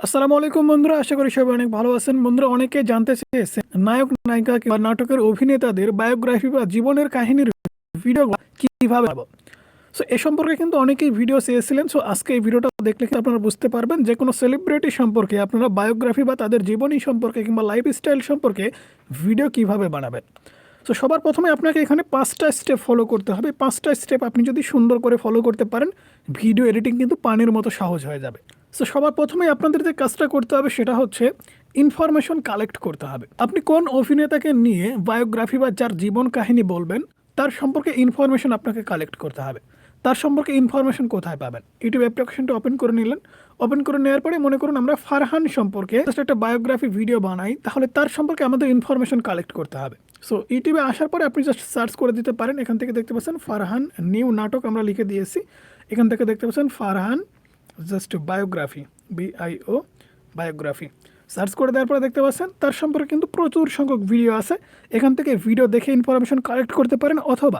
আসসালামু আলাইকুম বন্ধুরা, আশা করি সবাই অনেক ভালো আছেন। বন্ধুরা, অনেকে জানতে চেয়েছেন নায়ক নায়িকা কিংবা নাটকের অভিনেতাদের বায়োগ্রাফি বা জীবনের কাহিনীর ভিডিও কিভাবে বানাবো। সো এ সম্পর্কে কিন্তু অনেকেই ভিডিও চেয়েছিলেন। সো আজকে এই ভিডিওটা দেখলে কিন্তু আপনারা বুঝতে পারবেন যে কোনো সেলিব্রিটি সম্পর্কে আপনারা বায়োগ্রাফি বা তাদের জীবনী সম্পর্কে কিংবা লাইফস্টাইল সম্পর্কে ভিডিও কিভাবে বানাবেন। সো সবার প্রথমে আপনাকে এখানে 5টা স্টেপ ফলো করতে হবে। 5টা স্টেপ আপনি যদি সুন্দর করে ফলো করতে পারেন, ভিডিও এডিটিং কিন্তু পানির মতো সহজ হয়ে যাবে। সো সবার প্রথমে আপনাদের যে কাজটা করতে হবে সেটা হচ্ছে ইনফরমেশন কালেক্ট করতে হবে। আপনি কোন অভিনেতাকে নিয়ে বায়োগ্রাফি বা যার জীবন কাহিনী বলবেন তার সম্পর্কে ইনফরমেশন আপনাকে কালেক্ট করতে হবে। তার সম্পর্কে ইনফরমেশন কোথায় পাবেন? ইউটিউব অ্যাপ্লিকেশনটা ওপেন করে নিলেন। ওপেন করে নেওয়ার পরে মনে করুন আমরা ফারহান সম্পর্কে জাস্ট একটা বায়োগ্রাফি ভিডিও বানাই, তাহলে তার সম্পর্কে আমাদের ইনফরমেশন কালেক্ট করতে হবে। সো ইউটিউবে আসার পরে আপনি জাস্ট সার্চ করে দিতে পারেন। এখান থেকে দেখতে পাচ্ছেন ফারহান নিউ নাটক আমরা লিখে দিয়েছি। এখান থেকে দেখতে পাচ্ছেন Farhan just biography, BIO biography search করে দেওয়ার পরে দেখতে পাচ্ছেন তার সম্পর্কে কিন্তু প্রচুর সংখ্যক ভিডিও আছে। এখান থেকে ভিডিও দেখে ইনফরমেশন কালেক্ট করতে পারেন, অথবা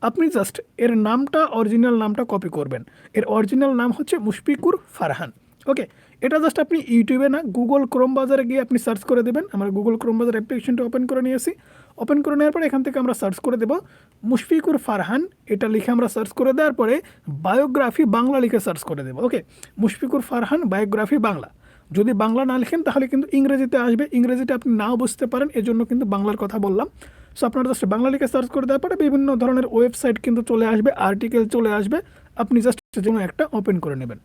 আপনি জাস্ট এর নামটা, অরিজিনাল নামটা কপি করবেন। এর অরিজিনাল নাম হচ্ছে মুশফিকুর ফারহান। ওকে, এটা জাস্ট আপনি ইউটিউবে না, গুগল ক্রোম বাজারে গিয়ে আপনি সার্চ করে দেবেন। আমরা গুগল ক্রোম বাজার অ্যাপ্লিকেশনটা ওপেন করে নিয়েছি। ওপেন করে নেওয়ার পরে এখান থেকে আমরা সার্চ করে দেব মুশফিকুর ফারহান। এটা লিখে আমরা সার্চ করে দেওয়ার পরে বায়োগ্রাফি বাংলা লিখে সার্চ করে দেবো। ওকে, মুশফিকুর ফারহান বায়োগ্রাফি বাংলা। যদি বাংলা না লিখেন তাহলে কিন্তু ইংরেজিতে আসবে, ইংরেজিতে আপনি নাও বুঝতে পারেন, এজন্য কিন্তু বাংলার কথা বললাম। সো আপনারা জাস্ট বাংলা লিখে সার্চ করে দেওয়ার পরে বিভিন্ন ধরনের ওয়েবসাইট কিন্তু চলে আসবে, আর্টিকেল চলে আসবে। আপনি জাস্ট যেকোনো একটা ওপেন করে নেবেন।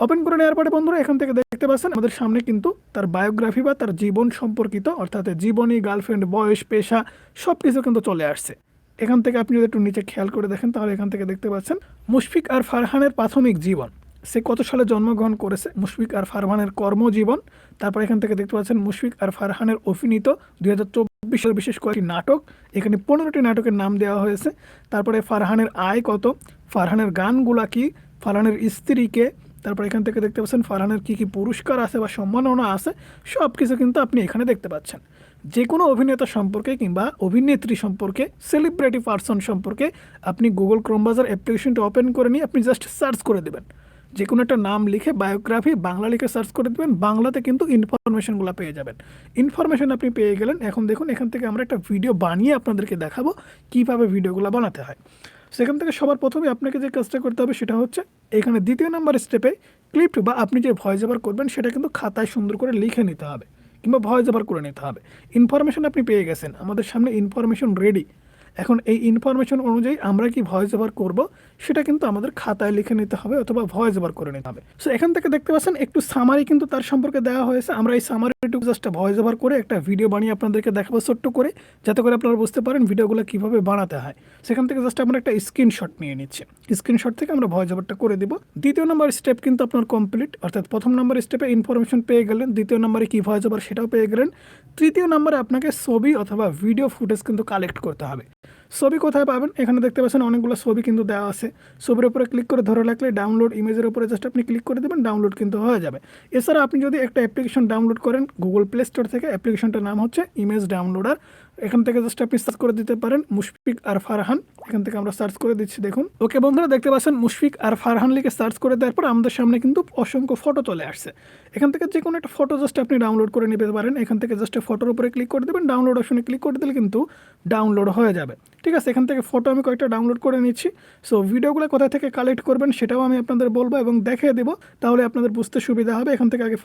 ওপেন করে নেওয়ার পরে বন্ধুরা এখান থেকে দেখতে পাচ্ছেন আমাদের সামনে কিন্তু তার বায়োগ্রাফি বা তার জীবন সম্পর্কিত, অর্থাৎ জীবনী, গার্লফ্রেন্ড, বয়স, পেশা সব কিছু কিন্তু চলে আসছে। এখান থেকে আপনি যদি একটু নিচে খেয়াল করে দেখেন তাহলে এখান থেকে দেখতে পাচ্ছেন মুশফিক আর ফারহানের প্রাথমিক জীবন, সে কত সালে জন্মগ্রহণ করেছে, মুশফিক আর ফারহানের কর্মজীবন। তারপর এখান থেকে দেখতে পাচ্ছেন মুশফিক আর ফারহানের অভিনীত 2024 সালের বিশেষ কয়েকটি নাটক। এখানে 15টি নাটকের নাম দেওয়া হয়েছে। তারপরে ফারহানের আয় কত, ফারহানের গানগুলা কি, ফারহানের স্ত্রীকে। তারপর এখান থেকে দেখতে পাচ্ছেন ফারহানের কী কী পুরস্কার আছে বা সম্মাননা আছে, সব কিছু কিন্তু আপনি এখানে দেখতে পাচ্ছেন। যে কোনো অভিনেতা সম্পর্কে কিংবা অভিনেত্রী সম্পর্কে, সেলিব্রিটি পার্সন সম্পর্কে আপনি গুগল ক্রোম ব্রাউজার অ্যাপ্লিকেশনটা ওপেন করে নিয়ে আপনি জাস্ট সার্চ করে দেবেন। যে কোনো একটা নাম লিখে বায়োগ্রাফি বাংলা লিখে সার্চ করে দেবেন, বাংলাতে কিন্তু ইনফরমেশনগুলো পেয়ে যাবেন। ইনফরমেশন আপনি পেয়ে গেলেন। এখন দেখুন এখান থেকে আমরা একটা ভিডিও বানিয়ে আপনাদেরকে দেখাবো কীভাবে ভিডিওগুলো বানাতে হয়। সেখান থেকে সবার প্রথমে আপনাকে যে কাজটা করতে হবে সেটা হচ্ছে এখানে দ্বিতীয় নাম্বার স্টেপে ক্লিপ বা আপনি যে ভয়েস ওভার করবেন সেটা কিন্তু খাতায় সুন্দর করে লিখে নিতে হবে কিংবা ভয়েস ওভার করে নিতে হবে। ইনফরমেশন আপনি পেয়ে গেছেন, আমাদের সামনে ইনফরমেশন রেডি। এখন এই ইনফরমেশন অনুযায়ী আমরা কি ভয়েস ওভার করব সেটা কিন্তু আমাদের খাতায় লিখে নিতে হবে অথবা ভয়েস ওভার করে নিতে হবে। সো এখান থেকে দেখতে পাচ্ছেন একটু সামারি কিন্তু তার সম্পর্কে দেওয়া হয়েছে। আমরা এই সামারিটুকু জাস্ট ভয়েস ওভার করে একটা ভিডিও বানিয়ে আপনাদেরকে দেখাবো ছোট্ট করে, যাতে করে আপনারা বুঝতে পারেন ভিডিওগুলো কীভাবে বানাতে হয়। সেখান থেকে জাস্ট আমরা একটা স্ক্রিনশট নিয়ে নিচ্ছি। স্ক্রিনশট থেকে আমরা ভয়েস ওভারটা করে দিব। দ্বিতীয় নম্বর স্টেপ কিন্তু আপনার কমপ্লিট, অর্থাৎ প্রথম নম্বর স্টেপে ইনফরমেশন পেয়ে গেলেন, দ্বিতীয় নম্বরে কী ভয়েস ওভার সেটাও পেয়ে গেলেন। তৃতীয় নম্বরে আপনাকে ছবি অথবা ভিডিও ফুটেজ কিন্তু কালেক্ট করতে হবে। ছবি কোথায় পাবেন? এখানে দেখতে পাচ্ছেন অনেকগুলো ছবি কিন্তু দেওয়া আছে। ছবির উপরে ক্লিক করে ধরে রাখলে ডাউনলোড ইমেজের উপরে জাস্ট আপনি ক্লিক করে দেবেন, ডাউনলোড কিন্তু হয়ে যাবে। এছাড়া আপনি যদি একটা অ্যাপ্লিকেশন ডাউনলোড করেন গুগল প্লে স্টোর থেকে, অ্যাপ্লিকেশনটার নাম হচ্ছে ইমেজ ডাউনলোডার। এখান থেকে জাস্ট আপনি সার্চ করে দিতে পারেন মুশফিক আর ফারহান। এখান থেকে আমরা সার্চ করে দিচ্ছি, দেখুন। ওকে বন্ধুরা, দেখতে পাচ্ছেন মুশফিক আর ফারহান লিখে সার্চ করে দেওয়ার পর আমাদের সামনে কিন্তু অসংখ্য ফটো চলে আসছে। এখান থেকে যে কোনো একটা ফটো জাস্ট আপনি ডাউনলোড করে নিতে পারেন। এখান থেকে জাস্ট ফটোর উপরে ক্লিক করে দেবেন, ডাউনলোড অপশনে ক্লিক করে দিলে কিন্তু ডাউনলোড হয়ে যাবে। ঠিক আছে, এখান থেকে ফটো আমি কয়েকটা ডাউনলোড করে নিচ্ছি। সো ভিডিওগুলো কোথা থেকে কালেক্ট করবেন সেটাও আমি আপনাদের বলবো এবং দেখিয়ে দেবো, তাহলে আপনাদের বুঝতে সুবিধা হবে। এখান থেকে আগে